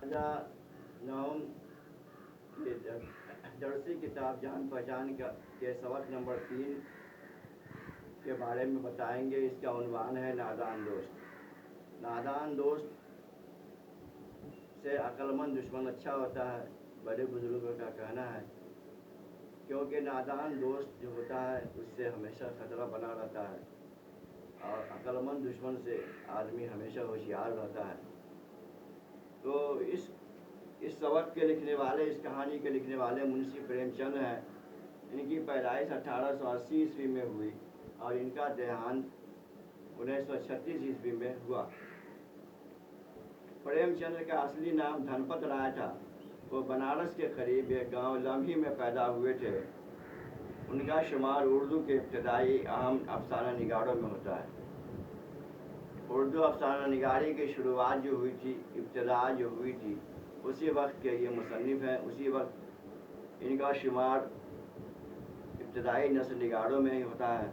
درجہ نوم کی درسی کتاب جان پہچان کے سبق نمبر 3 کے بارے میں بتائیں گے۔ اس کا عنوان ہے نادان دوست۔ نادان دوست سے عقل مند دشمن اچھا ہوتا ہے، بڑے بزرگوں کا کہنا ہے، کیونکہ نادان دوست جو ہوتا ہے اس سے ہمیشہ خطرہ بنا رہتا ہے اور عقل مند دشمن سے آدمی ہمیشہ ہوشیار رہتا ہے۔ تو اس سبق کے لکھنے والے، اس کہانی کے لکھنے والے منشی پریم چند ہیں۔ ان کی پیدائش 1880 عیسوی میں ہوئی اور ان کا دیہانت 1936 عیسوی میں ہوا۔ پریم چند کا اصلی نام دھنپت رائے تھا۔ وہ بنارس کے قریب ایک گاؤں لمحی میں پیدا ہوئے تھے۔ ان کا شمار اردو کے ابتدائی اہم افسانہ نگاروں میں ہوتا ہے۔ اردو افسانہ نگاری کی شروعات جو ہوئی تھی، ابتدا جو ہوئی تھی، اسی وقت کے یہ مصنف ہیں۔ اسی وقت ان کا شمار ابتدائی نثر نگاروں میں ہی ہوتا ہے۔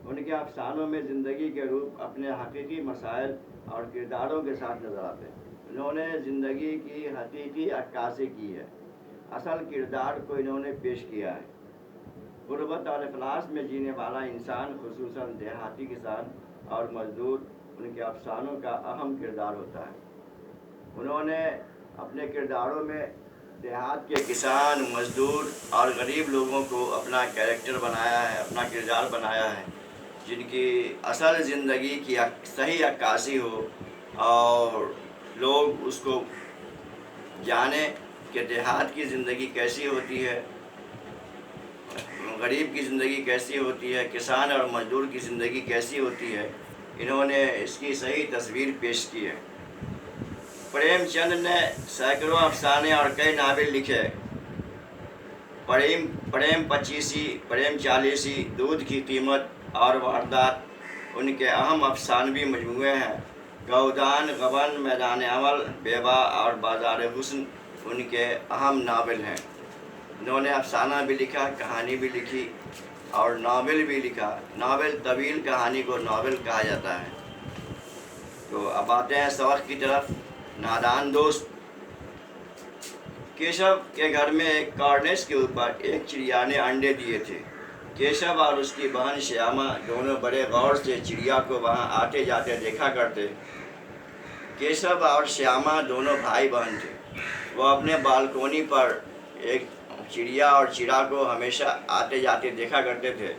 ان کے افسانوں میں زندگی کے روپ اپنے حقیقی مسائل اور کرداروں کے ساتھ نظر آتے ہیں۔ انہوں نے زندگی کی حقیقی عکاسی کی ہے، اصل کردار کو انہوں نے پیش کیا ہے۔ غربت اور افلاس میں جینے والا انسان، خصوصاً دیہاتی کسان اور مزدور، ان کے افسانوں کا اہم کردار ہوتا ہے۔ انہوں نے اپنے کرداروں میں دیہات کے کسان، مزدور اور غریب لوگوں کو اپنا کیریکٹر بنایا ہے، اپنا کردار بنایا ہے، جن کی اصل زندگی کی صحیح عکاسی ہو اور لوگ اس کو جانیں کہ دیہات کی زندگی کیسی ہوتی ہے، غریب کی زندگی کیسی ہوتی ہے، کسان اور مزدور کی زندگی کیسی ہوتی ہے۔ انہوں نے اس کی صحیح تصویر پیش کی ہے۔ پریم چند نے سینکڑوں افسانے اور کئی ناول لکھے۔ پریم پچیسی، پریم چالیسی، دودھ کی قیمت اور واردات ان کے اہم افسانوی مجموعے ہیں۔ گودان، غبن، میدان عمل، بیوہ اور بازار حسن ان کے اہم ناول ہیں۔ انہوں نے افسانہ بھی لکھا، کہانی بھی لکھی اور ناول بھی لکھا۔ ناول طویل کہانی کو ناول کہا جاتا ہے۔ تو اب آتے ہیں سبق کی طرف۔ نادان دوست۔ کیشو کے گھر میں ایک کارنیس کے اوپر ایک چڑیا نے انڈے دیے تھے۔ کیشو اور اس کی بہن شیاما دونوں بڑے غور سے چڑیا کو وہاں آتے جاتے دیکھا کرتے۔ کیشو اور شیاما دونوں بھائی بہن تھے۔ وہ اپنے بالکونی پر ایک چڑیا اور چڑا کو ہمیشہ آتے جاتے دیکھا کرتے تھے۔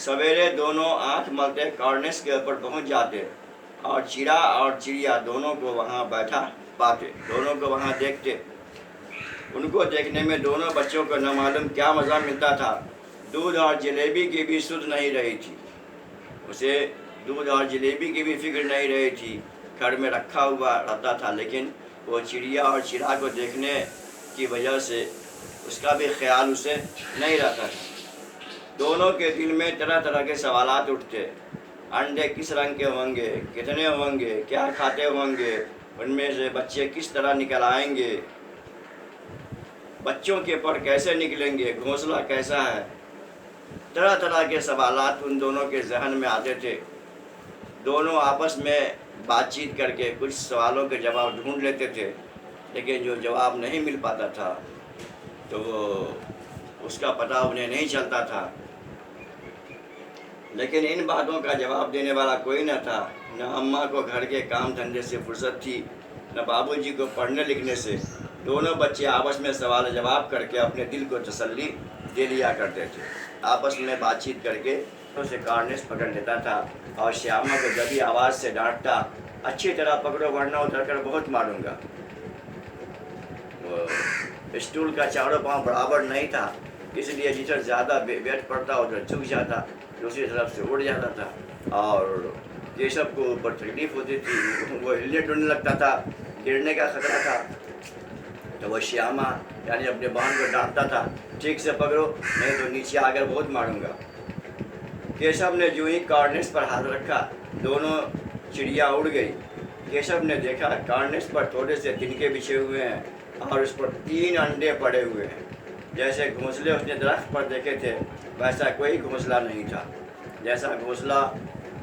سویرے دونوں آنکھ ملتے کارنیس کے اوپر پہنچ جاتے اور چڑا اور چڑیا دونوں کو وہاں بیٹھا پاتے، دونوں کو وہاں دیکھتے۔ ان کو دیکھنے میں دونوں بچوں کو نہ معلوم کیا مزہ ملتا تھا۔ دودھ اور جلیبی کی بھی سدھ نہیں رہی تھی۔ اسے دودھ اور جلیبی کی بھی فکر نہیں رہی تھی، گھر میں رکھا ہوا رہتا تھا، لیکن وہ چڑیا اور چڑا کو دیکھنے کی وجہ سے اس کا بھی خیال اسے نہیں رہتا تھا۔ دونوں کے دل میں طرح طرح کے سوالات اٹھتے۔ انڈے کس رنگ کے ہوں گے، کتنے ہوں گے، کیا کھاتے ہوں گے، ان میں سے بچے کس طرح نکل آئیں گے، بچوں کے پر کیسے نکلیں گے، گھونسلہ کیسا ہے۔ طرح طرح کے سوالات ان دونوں کے ذہن میں آتے تھے۔ دونوں آپس میں بات چیت کر کے کچھ سوالوں کے جواب ڈھونڈ لیتے تھے، لیکن جو جواب نہیں مل پاتا تھا تو اس کا پتہ انہیں نہیں چلتا تھا۔ لیکن ان باتوں کا جواب دینے والا کوئی نہ تھا۔ نہ اماں کو گھر کے کام دھندے سے فرصت تھی، نہ بابو جی کو پڑھنے لکھنے سے۔ دونوں بچے آپس میں سوال جواب کر کے اپنے دل کو تسلی دے لیا کرتے تھے۔ آپس میں بات چیت کر کے اسے کارنیس پکڑ لیتا تھا اور شیاما کو جبھی آواز سے ڈانٹتا، اچھی طرح پکڑو ورنہ اتر کر بہت ماروں گا۔ اسٹول کا چاروں پاؤں برابر نہیں تھا، اس لیے جدھر زیادہ ویٹ پڑتا ادھر جھک جاتا، دوسری طرف سے اڑ جاتا تھا اور کیشو کو اوپر تکلیف ہوتی تھی، وہ ہلنے ڈلنے لگتا تھا، گرنے کا خطرہ تھا۔ تو وہ شیاما یعنی اپنے بہن کو ڈانٹتا تھا، ٹھیک سے پکڑو نہیں تو نیچے آ کر بہت ماروں گا۔ کیشو نے جو ہی کارنیس پر ہاتھ رکھا، دونوں چڑیا اڑ گئی۔ کیشو نے دیکھا کارنیس پر تھوڑے سے تنکے بچھے ہوئے ہیں اور اس پر 3 انڈے پڑے ہوئے ہیں۔ جیسے گھونسلے اس نے درخت پر دیکھے تھے ویسا کوئی گھونسلہ نہیں تھا۔ جیسا گھونسلہ